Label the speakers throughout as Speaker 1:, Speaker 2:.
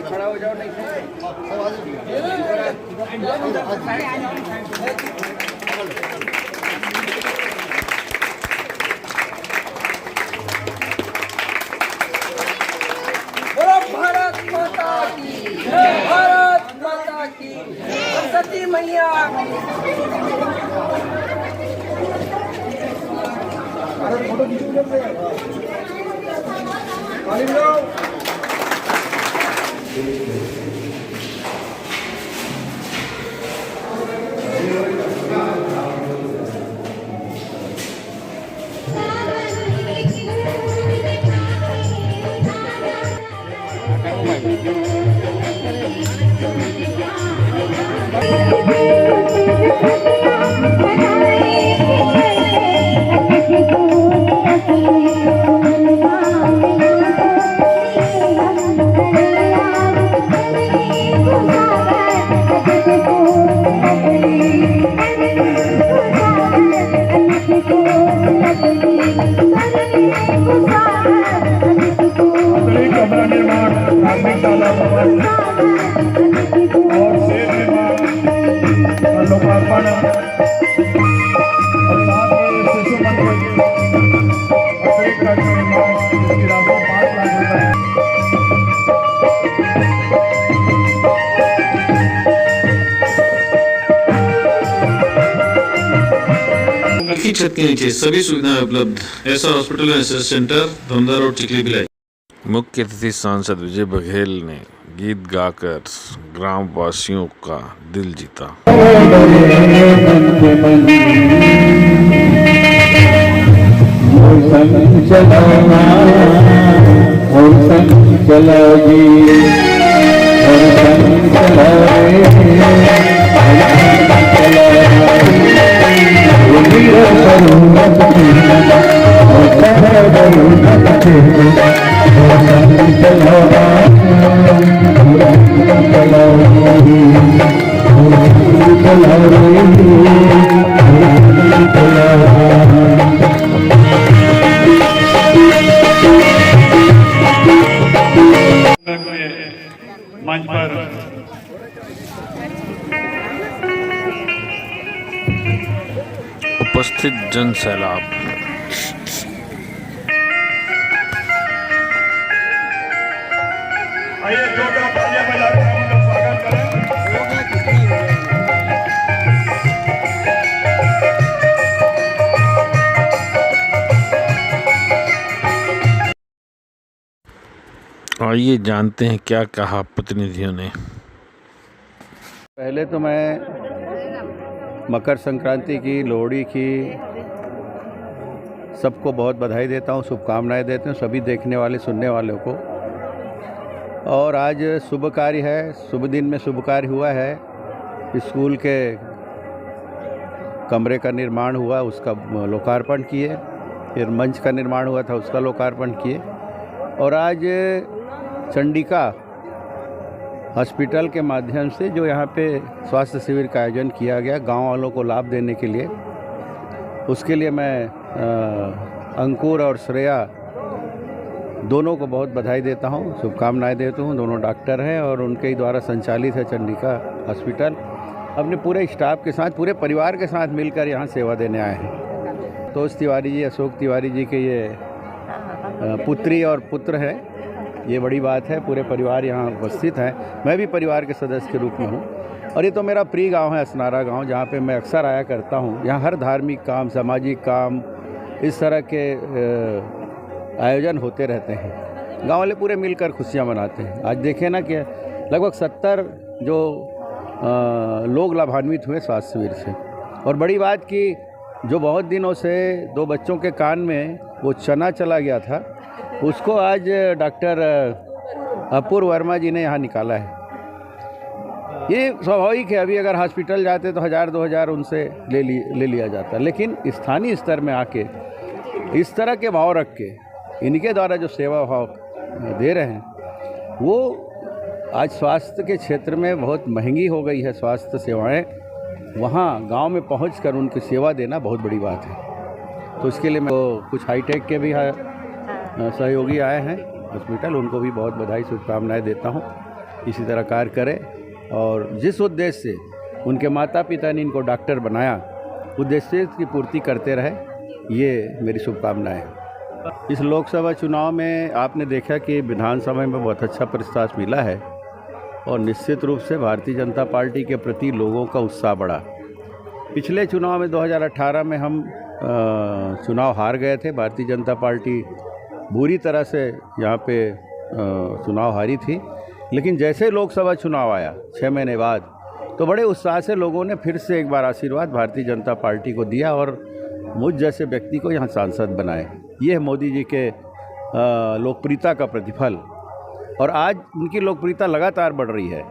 Speaker 1: खड़ा हो जाओ नहीं भारत माता की भारत माता की सरस्वती मैया फोटो कमरा निर्माण धार्मिक शाला भवन और शेर निर्माण लोकार्पण और साथ में शिशु मंदिर अतिरिक्त का निर्माण जिसकी राशि 5 लाख रुपए
Speaker 2: की छत के नीचे सभी सुविधाएं उपलब्ध। ऐसा hospital and research centre Dhamda road Chikhli Bhilai.
Speaker 3: मुख्य अतिथि सांसद विजय बघेल ने गीत गाकर ग्राम वासियों का दिल जीता।
Speaker 4: मंच पर
Speaker 3: उपस्थित जन सैलाब
Speaker 4: आइए जोरदार तालियां बजाकर हम उनका स्वागत करें।
Speaker 3: आइए जानते हैं क्या कहा प्रतिनिधियों ने।
Speaker 5: पहले तो मैं मकर संक्रांति की, लोहड़ी की सबको बहुत बधाई देता हूँ, शुभकामनाएं देते हूँ सभी देखने वाले सुनने वालों को। और आज शुभ कार्य है, शुभ दिन में शुभ कार्य हुआ है। स्कूल के कमरे का निर्माण हुआ, उसका लोकार्पण किए, फिर मंच का निर्माण हुआ था, उसका लोकार्पण किए। और आज चंडिका हॉस्पिटल के माध्यम से जो यहाँ पे स्वास्थ्य शिविर का आयोजन किया गया गांव वालों को लाभ देने के लिए, उसके लिए मैं अंकुर और श्रेया दोनों को बहुत बधाई देता हूँ, शुभकामनाएं देता हूँ। दोनों डॉक्टर हैं और उनके ही द्वारा संचालित है चंडिका हॉस्पिटल। अपने पूरे स्टाफ के साथ, पूरे परिवार के साथ मिलकर यहाँ सेवा देने आए हैं। तोष तिवारी जी, अशोक तिवारी जी के ये पुत्री और पुत्र हैं, ये बड़ी बात है। पूरे परिवार यहाँ उपस्थित है, मैं भी परिवार के सदस्य के रूप में हूँ। और ये तो मेरा प्रिय गांव है असनारा गांव, जहाँ पे मैं अक्सर आया करता हूँ। यहाँ हर धार्मिक काम, सामाजिक काम, इस तरह के आयोजन होते रहते हैं। गांव वाले पूरे मिलकर खुशियाँ मनाते हैं। आज देखें ना कि लगभग 70 जो लोग लाभान्वित हुए स्वास्थ्य शिविर से। और बड़ी बात कि जो बहुत दिनों से 2 बच्चों के कान में वो चना चला गया था, उसको आज डॉक्टर अपूर्व वर्मा जी ने यहाँ निकाला है। ये स्वाभाविक है, अभी अगर हॉस्पिटल जाते तो 1000-2000 उनसे ले लिया जाता, लेकिन स्थानीय स्तर में आके इस तरह के भाव रख के इनके द्वारा जो सेवा भाव दे रहे हैं, वो आज स्वास्थ्य के क्षेत्र में बहुत महंगी हो गई है स्वास्थ्य सेवाएं। वहाँ गांव में पहुंचकर उनकी सेवा देना बहुत बड़ी बात है। तो इसके लिए मैं कुछ हाईटेक के भी सहयोगी आए हैं हॉस्पिटल, उनको भी बहुत बधाई शुभकामनाएं देता हूं। इसी तरह कार्य करें और जिस उद्देश्य से उनके माता पिता ने इनको डॉक्टर बनाया, उद्देश्य की पूर्ति करते रहे, ये मेरी शुभकामनाएं हैं। इस लोकसभा चुनाव में आपने देखा कि विधानसभा में बहुत अच्छा प्रतिसाद मिला है और निश्चित रूप से भारतीय जनता पार्टी के प्रति लोगों का उत्साह बढ़ा। पिछले चुनाव में 2018 में हम चुनाव हार गए थे। भारतीय जनता पार्टी बुरी तरह से यहाँ पे चुनाव हारी थी, लेकिन जैसे लोकसभा चुनाव आया 6 महीने बाद, तो बड़े उत्साह से लोगों ने फिर से एक बार आशीर्वाद भारतीय जनता पार्टी को दिया और मुझ जैसे व्यक्ति को यहाँ सांसद बनाए। ये है मोदी जी के लोकप्रियता का प्रतिफल। और आज उनकी लोकप्रियता लगातार बढ़ रही है।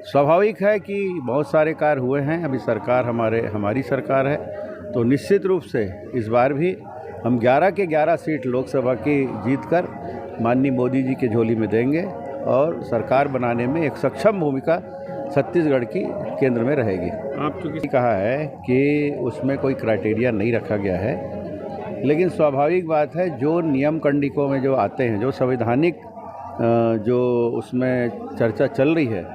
Speaker 5: स्वाभाविक है कि बहुत सारे कार्य हुए हैं। अभी सरकार हमारी सरकार है, तो निश्चित रूप से इस बार भी हम 11 के 11 सीट लोकसभा की जीतकर माननीय मोदी जी के झोली में देंगे और सरकार बनाने में एक सक्षम भूमिका छत्तीसगढ़ की केंद्र में रहेगी। आप चूँकि कहा है कि उसमें कोई क्राइटेरिया नहीं रखा गया है, लेकिन स्वाभाविक बात है जो नियम कंडिकों में जो आते हैं, जो संवैधानिक जो उसमें चर्चा चल रही है,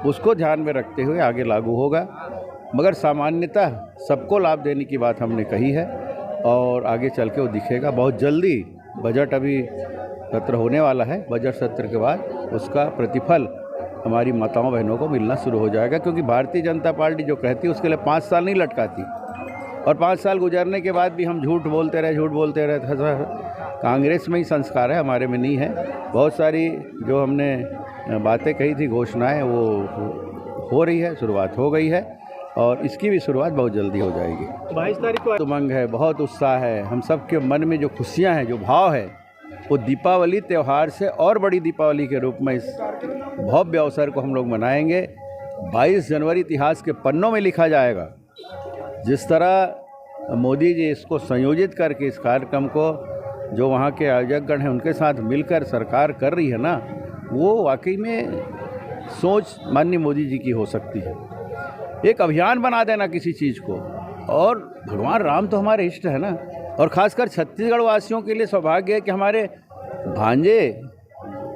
Speaker 5: उसको ध्यान में रखते हुए आगे लागू होगा। मगर सामान्यतः सबको लाभ देने की बात हमने कही है और आगे चल के वो दिखेगा। बहुत जल्दी बजट अभी सत्र होने वाला है। बजट सत्र के बाद उसका प्रतिफल हमारी माताओं बहनों को मिलना शुरू हो जाएगा, क्योंकि भारतीय जनता पार्टी जो कहती है उसके लिए 5 साल नहीं लटकाती। और 5 साल गुजरने के बाद भी हम झूठ बोलते रहे। कांग्रेस में ही संस्कार है, हमारे में नहीं है। बहुत सारी जो हमने बातें कही थी, घोषणाएं, वो हो रही है, शुरुआत हो गई है और इसकी भी शुरुआत बहुत जल्दी हो जाएगी। 22 तारीख को उमंग है, बहुत उत्साह है। हम सब के मन में जो खुशियां हैं, जो भाव है, वो दीपावली त्यौहार से और बड़ी दीपावली के रूप में इस भव्य अवसर को हम लोग मनाएंगे। 22 जनवरी इतिहास के पन्नों में लिखा जाएगा। जिस तरह मोदी जी इसको संयोजित करके इस कार्यक्रम को जो वहाँ के आयोजकगण हैं उनके साथ मिलकर सरकार कर रही है ना, वो वाकई में सोच माननीय मोदी जी की हो सकती है। एक अभियान बना देना किसी चीज़ को, और भगवान राम तो हमारे इष्ट है ना, और ख़ासकर छत्तीसगढ़ वासियों के लिए सौभाग्य है कि हमारे भांजे,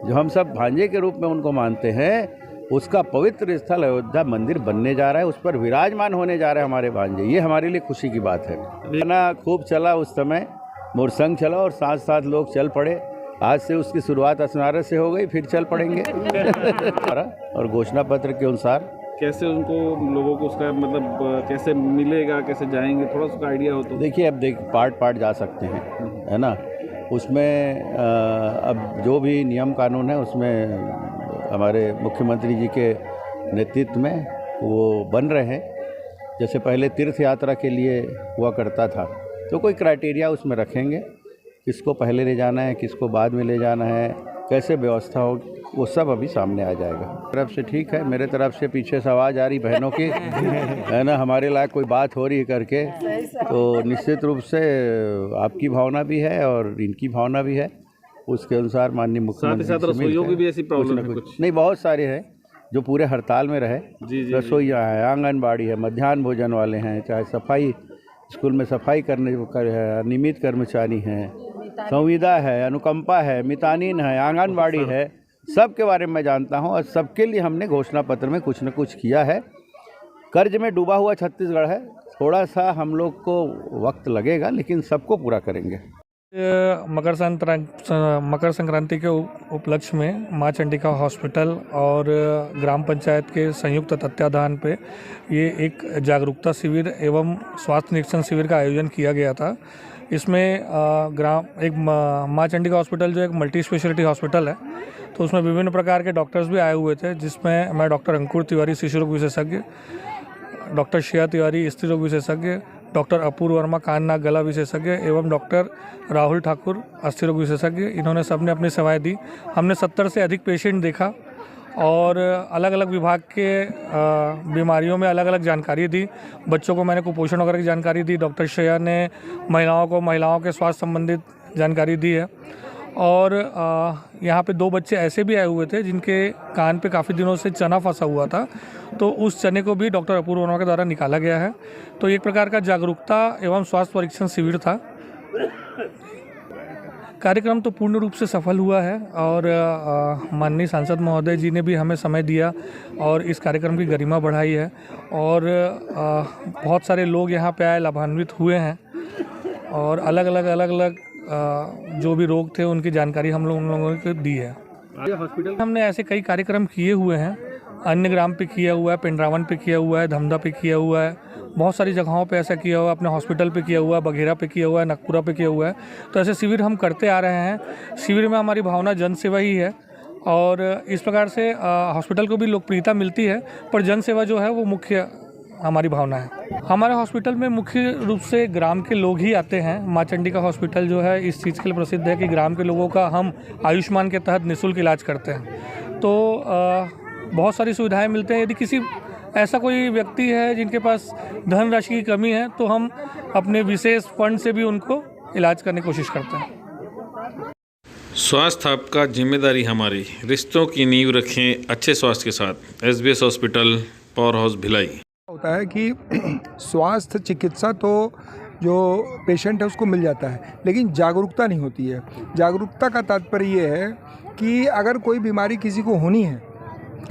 Speaker 5: जो हम सब भांजे के रूप में उनको मानते हैं, उसका पवित्र स्थल अयोध्या मंदिर बनने जा रहा है, उस पर विराजमान होने जा रहे हैं हमारे भांजे। ये हमारे लिए खुशी की बात है। गाना खूब चला उस समय, मोरसंग चला और साथ साथ लोग चल पड़े। आज से उसकी शुरुआत असनारस से हो गई, फिर चल पड़ेंगे। और घोषणा पत्र के अनुसार
Speaker 3: कैसे उनको लोगों को उसका मतलब कैसे मिलेगा, कैसे जाएंगे, थोड़ा सा आइडिया हो तो।
Speaker 5: देखिए, अब पार्ट जा सकते हैं, है ना। उसमें अब जो भी नियम कानून है उसमें हमारे मुख्यमंत्री जी के नेतृत्व में वो बन रहे हैं। जैसे पहले तीर्थ यात्रा के लिए हुआ करता था, तो कोई क्राइटेरिया उसमें रखेंगे, किसको पहले ले जाना है, किसको बाद में ले जाना है, कैसे व्यवस्था हो, वो सब अभी सामने आ जाएगा। तरफ से ठीक है, मेरे तरफ से पीछे से आवाज़ आ रही बहनों की, है ना, हमारे लायक कोई बात हो रही है करके, तो निश्चित रूप से आपकी भावना भी है और इनकी भावना भी है। उसके अनुसार माननीय मुख्यमंत्री
Speaker 3: भी ऐसी प्रॉब्लम है कुछ
Speaker 5: नहीं, बहुत सारे हैं जो पूरे हड़ताल में रहे। रसोइयाँ हैं, आंगनबाड़ी है, मध्याह्न भोजन वाले हैं, चाहे सफाई, स्कूल में सफाई करने है, नियमित कर्मचारी हैं, संविदा है, अनुकंपा है, मितानिन है, आंगनबाड़ी है, सब के बारे में मैं जानता हूं और सबके लिए हमने घोषणा पत्र में कुछ न कुछ किया है। कर्ज में डूबा हुआ छत्तीसगढ़ है, थोड़ा सा हम लोग को वक्त लगेगा, लेकिन सबको पूरा करेंगे।
Speaker 6: मकर संक्रांति के उपलक्ष्य में माँ चंडिका हॉस्पिटल और ग्राम पंचायत के संयुक्त तत्वाधान पे ये एक जागरूकता शिविर एवं स्वास्थ्य निरीक्षण शिविर का आयोजन किया गया था। इसमें माँ चंडिका हॉस्पिटल जो एक मल्टी स्पेशलिटी हॉस्पिटल है, तो उसमें विभिन्न प्रकार के डॉक्टर्स भी आए हुए थे, जिसमें मैं डॉक्टर अंकुर तिवारी शिशु रोग विशेषज्ञ, डॉक्टर श्रेया तिवारी स्त्री रोग विशेषज्ञ, डॉक्टर अपूर्व वर्मा कान नाक गला विशेषज्ञ एवं डॉक्टर राहुल ठाकुर अस्थि रोग विशेषज्ञ, इन्होंने सबने अपनी सेवाएं दी। हमने 70 से अधिक पेशेंट देखा और अलग अलग विभाग के बीमारियों में अलग अलग जानकारी दी। बच्चों को मैंने कुपोषण वगैरह की जानकारी दी। डॉक्टर श्रेया ने महिलाओं के स्वास्थ्य संबंधित जानकारी दी है। और यहाँ पे 2 बच्चे ऐसे भी आए हुए थे जिनके कान पे काफ़ी दिनों से चना फंसा हुआ था, तो उस चने को भी डॉक्टर अपूर्व वर्मा के द्वारा निकाला गया है। तो एक प्रकार का जागरूकता एवं स्वास्थ्य परीक्षण शिविर था। कार्यक्रम तो पूर्ण रूप से सफल हुआ है और माननीय सांसद महोदय जी ने भी हमें समय दिया और इस कार्यक्रम की गरिमा बढ़ाई है और बहुत सारे लोग यहाँ पे आए, लाभान्वित हुए हैं और अलग अलग जो भी रोग थे उनकी जानकारी हम लोगों को दी है। हॉस्पिटल हमने ऐसे कई कार्यक्रम किए हुए हैं, अन्य ग्राम पे किया हुआ है, पेंड्रावन पे किया हुआ है, धमदा पे किया हुआ है, बहुत सारी जगहों पे ऐसा किया हुआ है, अपने हॉस्पिटल पे किया हुआ है, बघेरा पे किया हुआ है, नगपुरा पे किया हुआ है। तो ऐसे शिविर हम करते आ रहे हैं। शिविर में हमारी भावना जन सेवा ही है और इस प्रकार से हॉस्पिटल को भी लोकप्रियता मिलती है, पर जन सेवा जो है वो मुख्य हमारी भावना है। हमारे हॉस्पिटल में मुख्य रूप से ग्राम के लोग ही आते हैं। माँ चंडिका हॉस्पिटल जो है इस चीज़ के लिए प्रसिद्ध है कि ग्राम के लोगों का हम आयुष्मान के तहत निःशुल्क इलाज करते हैं। तो बहुत सारी सुविधाएं मिलते हैं। यदि किसी ऐसा कोई व्यक्ति है जिनके पास धनराशि की कमी है, तो हम अपने विशेष फंड से भी उनको इलाज करने की कोशिश करते हैं।
Speaker 3: स्वास्थ्य आपका, जिम्मेदारी हमारी। रिश्तों की नींव रखें अच्छे स्वास्थ्य के साथ। SBS hospital, power house, Bhilai.
Speaker 7: होता है कि स्वास्थ्य चिकित्सा तो जो पेशेंट है उसको मिल जाता है, लेकिन जागरूकता नहीं होती है। जागरूकता का तात्पर्य ये है कि अगर कोई बीमारी किसी को होनी है,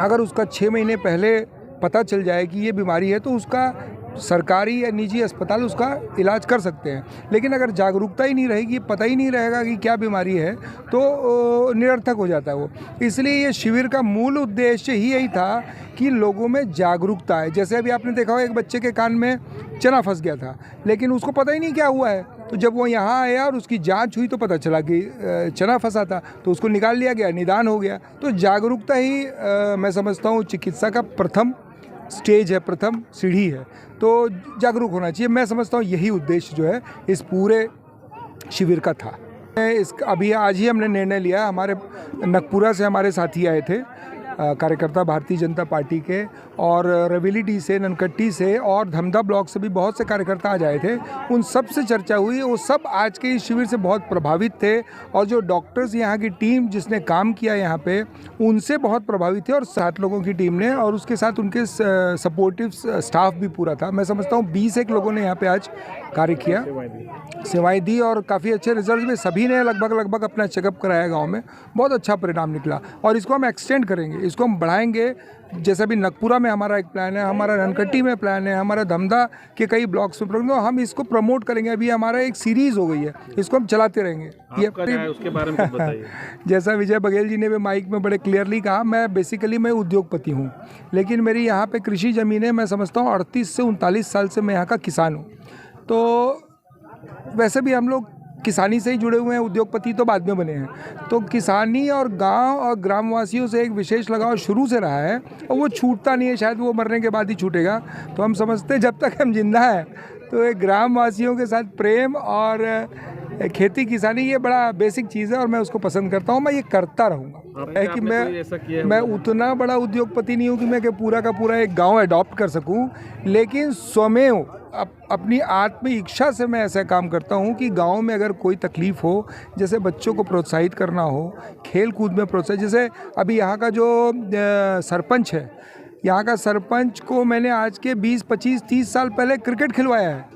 Speaker 7: अगर उसका 6 महीने पहले पता चल जाए कि ये बीमारी है, तो उसका सरकारी या निजी अस्पताल उसका इलाज कर सकते हैं। लेकिन अगर जागरूकता ही नहीं रहेगी, पता ही नहीं रहेगा कि क्या बीमारी है, तो निरर्थक हो जाता है वो। इसलिए ये शिविर का मूल उद्देश्य ही यही था कि लोगों में जागरूकता है। जैसे अभी आपने देखा हो, एक बच्चे के कान में चना फंस गया था, लेकिन उसको पता ही नहीं क्या हुआ है। तो जब वो यहाँ आया और उसकी जांच हुई तो पता चला कि चना फंसा था, तो उसको निकाल लिया गया, निदान हो गया। तो जागरूकता ही मैं समझता हूँ चिकित्सा का प्रथम स्टेज है, प्रथम सीढ़ी है। तो जागरूक होना चाहिए। मैं समझता हूँ यही उद्देश्य जो है इस पूरे शिविर का था। अभी आज ही हमने निर्णय लिया, हमारे नगपुरा से हमारे साथी आए थे, कार्यकर्ता भारतीय जनता पार्टी के, और रवेली से, ननकट्टी से और धमदा ब्लॉक से भी बहुत से कार्यकर्ता आज आए थे। उन सब से चर्चा हुई, वो सब आज के इस शिविर से बहुत प्रभावित थे और जो डॉक्टर्स यहाँ की टीम जिसने काम किया यहाँ पे, उनसे बहुत प्रभावित थे। और 7 लोगों की टीम ने, और उसके साथ उनके सपोर्टिव स्टाफ भी पूरा था। मैं समझता हूँ 20 लोगों ने यहाँ पे आज कार्य किया, सेवाएं दी और काफ़ी अच्छे रिजल्ट में सभी ने लगभग अपना चेकअप कराया गांव में। बहुत अच्छा परिणाम निकला और इसको हम एक्सटेंड करेंगे, इसको हम बढ़ाएंगे। जैसे अभी नगपुरा में हमारा एक प्लान है, हमारा ननकट्टी में प्लान है, हमारा धमदा के कई ब्लॉक्स में प्रोग्राम, तो हम इसको प्रमोट करेंगे। अभी हमारा एक सीरीज़ हो गई है, इसको हम चलाते रहेंगे। ये
Speaker 3: उसके बारे में बताइए।
Speaker 7: जैसा विजय बघेल जी ने भी माइक में बड़े क्लियरली कहा, मैं उद्योगपति हूँ, लेकिन मेरी यहाँ पे कृषि ज़मीन है। मैं समझता हूँ 38 से 39 साल से मैं यहाँ का किसान हूँ। तो वैसे भी हम लोग किसानी से ही जुड़े हुए हैं, उद्योगपति तो बाद में बने हैं। तो किसानी और गांव और ग्रामवासियों से एक विशेष लगाव शुरू से रहा है और वो छूटता नहीं है, शायद वो मरने के बाद ही छूटेगा। तो हम समझते हैं जब तक हम जिंदा हैं तो एक ग्रामवासियों के साथ प्रेम और खेती किसानी ये बड़ा बेसिक चीज़ है और मैं उसको पसंद करता हूँ। मैं ये करता रहूँगा। है कि मैं उतना बड़ा उद्योगपति नहीं हूँ कि मैं पूरा का पूरा एक गाँव अडॉप्ट कर सकूँ, लेकिन स्वमेव अपनी आत्म इच्छा से मैं ऐसा काम करता हूँ कि गांव में अगर कोई तकलीफ़ हो, जैसे बच्चों को प्रोत्साहित करना हो, खेल कूद में प्रोत्साहित। जैसे अभी यहाँ का जो सरपंच है, यहाँ का सरपंच को मैंने आज के 20, 25, 30 साल पहले क्रिकेट खिलवाया है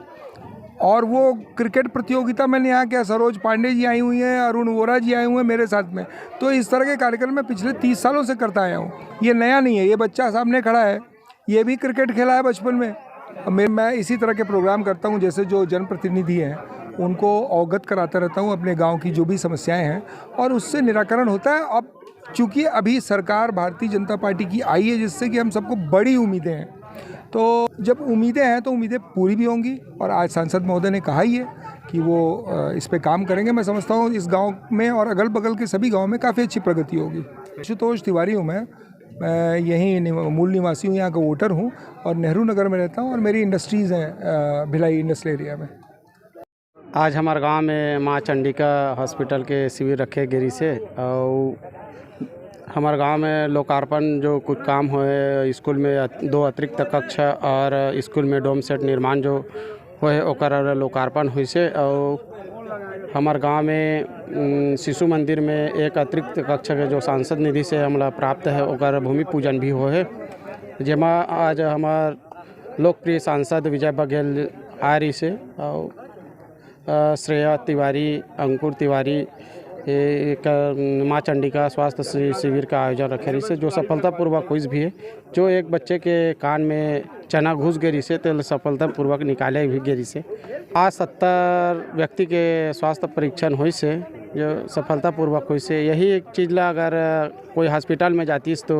Speaker 7: और वो क्रिकेट प्रतियोगिता मैंने यहाँ के सरोज पांडे जी आई हुई हैं, अरुण वोरा जी आए हुए हैं मेरे साथ में। तो इस तरह के कार्यक्रम मैं पिछले 30 सालों से करता आया हूँ। ये नया नहीं है। ये बच्चा सामने खड़ा है, ये भी क्रिकेट खेला है बचपन में। मैं इसी तरह के प्रोग्राम करता हूँ। जैसे जो जनप्रतिनिधि हैं उनको अवगत कराता रहता हूँ अपने गांव की जो भी समस्याएं हैं और उससे निराकरण होता है। अब चूँकि अभी सरकार भारतीय जनता पार्टी की आई है, जिससे कि हम सबको बड़ी उम्मीदें हैं, तो जब उम्मीदें हैं तो उम्मीदें पूरी भी होंगी। और आज सांसद महोदय ने कहा ही है कि वो इस पे काम करेंगे। मैं समझता हूँ इस गांव में और अगल बगल के सभी गांव में काफ़ी अच्छी प्रगति होगी। आशुतोष तिवारी हूँ मैं यहीं मूल निवासी हूँ, यहाँ का वोटर हूँ और नेहरू नगर में रहता हूँ और मेरी इंडस्ट्रीज़ हैं भिलाई इंडस्ट्रियल एरिया में।
Speaker 8: आज हमारे गांव में माँ चंडिका हॉस्पिटल के शिविर रखे गिरी से और हमारे गांव में लोकार्पण जो कुछ काम हुए, स्कूल में 2 अतिरिक्त कक्ष और स्कूल में डोम सेट निर्माण जो हुए ओकर लोकार्पण हुई से। और हमारे गांव में शिशु मंदिर में एक अतिरिक्त कक्ष के जो सांसद निधि से हमला प्राप्त है ओकर भूमि पूजन भी हुए, जेमा आज हमार लोकप्रिय सांसद विजय बघेल आ रही से और श्रेया तिवारी, अंकुर तिवारी एक माँ चंडिका स्वास्थ्य शिविर का आयोजन रखे रही से, जो सफलतापूर्वक हुई भी है। जो एक बच्चे के कान में चना घुस गई से तो सफलतापूर्वक निकाले भी गई से। आज 70 व्यक्ति के स्वास्थ्य परीक्षण हुई से जो सफलतापूर्वक हुई से। यही एक चीज़ ला अगर कोई हॉस्पिटल में जाती तो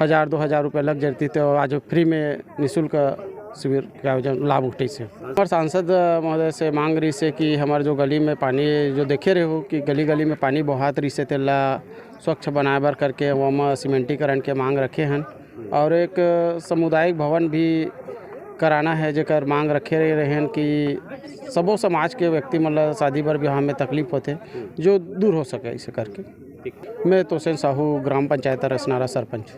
Speaker 8: 1000-2000 रुपये लग जाती, तो आज फ्री में निःशुल्क शिविर का आयोजन लाभ उठे से। और सांसद महोदय से मांग रही से कि हमारे जो गली में पानी जो देखे रहे हो कि गली गली में पानी बहात रही से तेला स्वच्छ बनाए बर करके वहाँ सीमेंटीकरण के मांग रखे हैं और एक सामुदायिक भवन भी कराना है जेकर मांग रखे रहे हैं कि सबो समाज के व्यक्ति मतलब शादी बर ब्याह में तकलीफ होते जो दूर हो सके इसे करके। मैं तोसेन साहू, ग्राम पंचायत रसनारा सरपंच।